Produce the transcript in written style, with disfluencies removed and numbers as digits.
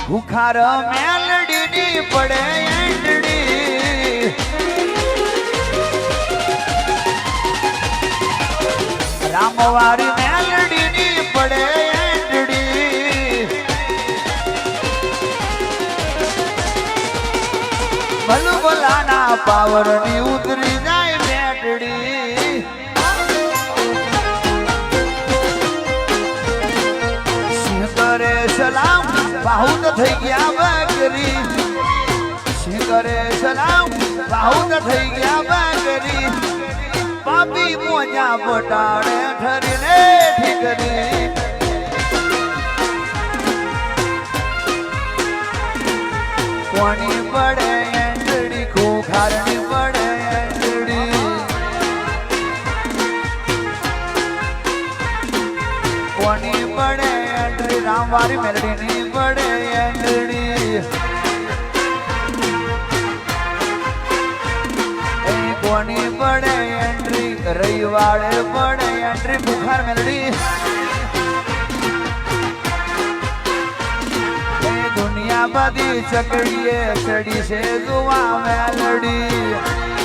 ભૂખાર મેલડીની પડે એંડડી રામવારી મેલડીની પડે એંડડી ભલભલાના પાવરની ઉતરી જાય બેટડી સિંહ કરે સલામ બાહુત થઈ ગયા બકરી સિંહ કરે સલામ બાહુત થઈ ગયા બકરી પાપી મોજા બટાડે ઠરીને ઠીકરી કોની પડે એંડડી ખોખારની પડે એંડડી કોની પડે એંડડી રામવારી મેલડીની પડે એંડડી કોની પડે એન્ટ્રી રવિવારે પડે એન્ટ્રી બુખાર મેલડી દુનિયા બધી ચકડીએ ચડી છે દુવા મેલડી